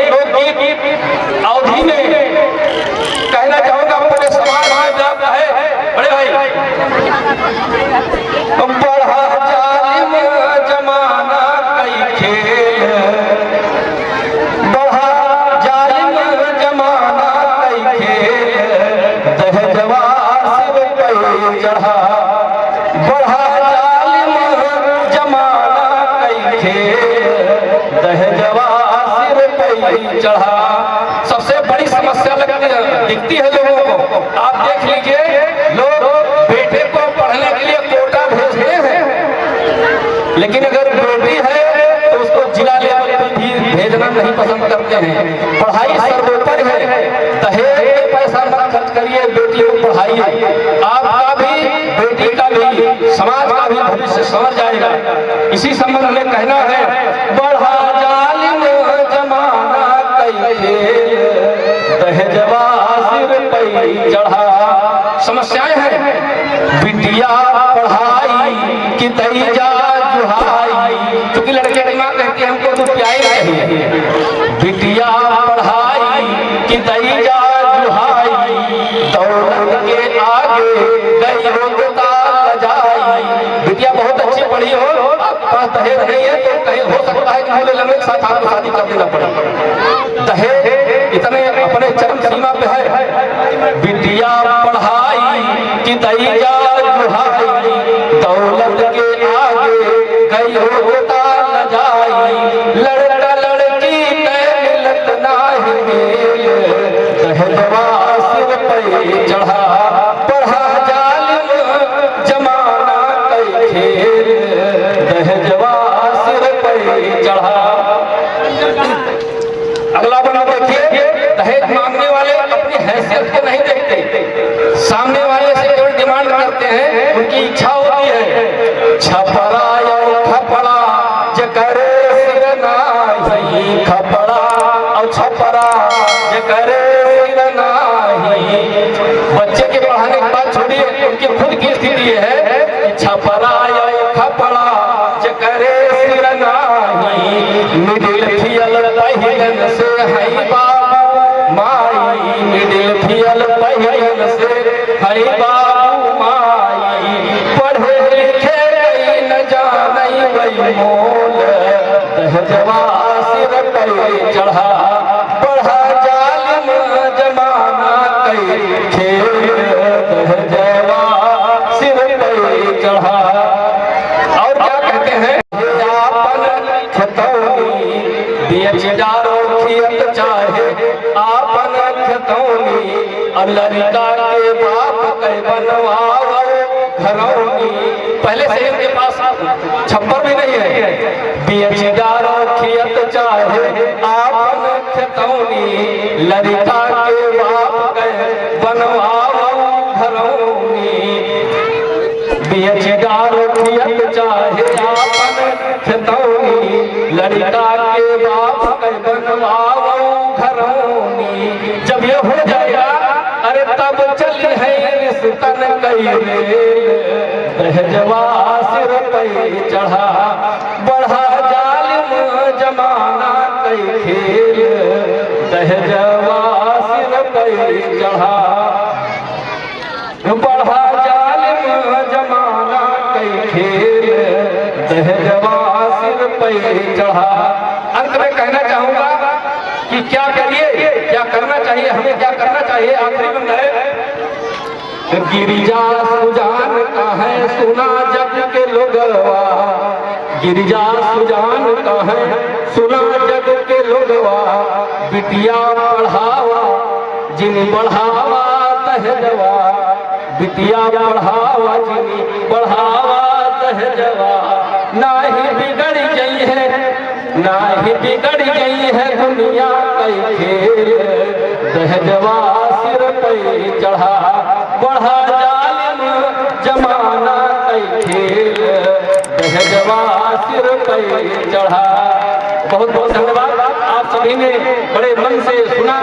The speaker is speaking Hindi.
लोकगीत अवधि में कहना चाहूंगा, पूरे समाज में व्याप्त है। बड़े भाई, बढ़ा जालिम जमाना कई खेल, बढ़ा जालिम जमाना कई खेल, दहजवा सिर पे चढ़ा, बढ़ा जालिम जमाना कई खेल, दहजवा सिर पे चढ़ा। सबसे बड़ी समस्या दिखती है लोगों को। आप देख लीजिए, लोग बेटे को पढ़ने के लिए कोटा भेजते हैं, लेकिन अगर बेटी है तो उसको जिला लेवल पर भी भेजना नहीं पसंद करते हैं। पढ़ाई सर्वोपरि है, दहेज पे पैसा मत खर्च करिए, बेटी को पढ़ाइए। आपका भी, बेटी का भी, समाज का भी भविष्य संवर जाएगा। इसी संबंध में कहना है, बढ़ा जालिम जमाना कई खेल, दहजवा सिर पे चढ़ा। समस्याएं हैं, बिटिया पढ़ाई कि तैजा जुहाई, क्योंकि लड़के की माँ कहती है हमको तो प्याई चाहिए। बिटिया पढ़ाई कि तैजा जुहाई, दौलत के आगे गई होता जाई। बिटिया बहुत अच्छी पढ़ी हो, आपका दहेज नहीं है तो कहीं हो सकता है कि मुझे लगे साथ आपको शादी कर देना पड़े। दहेज इतने अपने चरम सीमा पे है। बिटिया पढ़ाई कि तैजा जुहाई, दौलत के आगे गई होता न जाई। लड़का लड़की के मिलत नाही मेल, दहजवा सिर पे चढ़ा, बढ़ा जालिम जमाना कई खेल, दहजवा सिर पे चढ़ा। अगला बना देखिए, दहेज मांगने वाले अपनी हैसियत को नहीं देखते, सामने वाले से केवल डिमांड करते हैं, उनकी इच्छा होती है। छपरा या खपड़ा जकरे सिर नाही, खपड़ा और छपरा जकरे सिर नाही। बच्चे के पढ़ाने की बात छोड़िए, उनकी खुद की स्थिति है कि छपरा या खपड़ा जकरे सिर नाही। मिडिल फियल पहियन से है बाबू माई, मिडिल फियल पहियन से है बाबू माई। पढ़े लिखे न जाने वही मोल, दहजवा सिर पे चढ़ा, बढ़ा जालिम जमाना कई खेल, दहजवा सिर पे चढ़ा। और क्या कहते हैं, चाहे आपन खतौनी, लड़का के बाप के बनवाओ घरौनी। पहले से इनके पास छप्पर भी नहीं है। बेचदारो खियत चाहे आपन खतौनी, लड़का के बाप के बनवाओ घरौनी। बेचदारो खियत चाहे आपन खतौनी, लड़का के बाप के बनवाओ घरौनी। जब ये हो जाएगा, अरे तब चली है रिश्तन कई रेल, दहजवा सिर पे चढ़ा, बढ़ा जालिम जमाना कई खेल, दहजवा सिर पे चढ़ा, बढ़ा जालिम जमाना कई खेल, दहजवा सिर पे चढ़ा। अंत में कहना चाहूंगा कि क्या करिए, क्या करना चाहिए, हमें क्या करना चाहिए। आखिरी में है, गिरिजा सुजान का है सुना जग के लोगवा, गिरिजा सुजान का है सुना जग के लोगवा। बिटिया पढ़ावा जिन बढ़ावा दहजवा, बिटिया पढ़ावा जिन बढ़ावा दहजवा। नाही बिगड़ गई है, नाही बिगड़ गई है दुनिया कई खेल, दहजवा सिर पे चढ़ा, बढ़ा जालिम जमाना कई खेल, दहजवा सिर पे चढ़ा। बहुत बहुत धन्यवाद। आप सभी ने बड़े मन से सुना।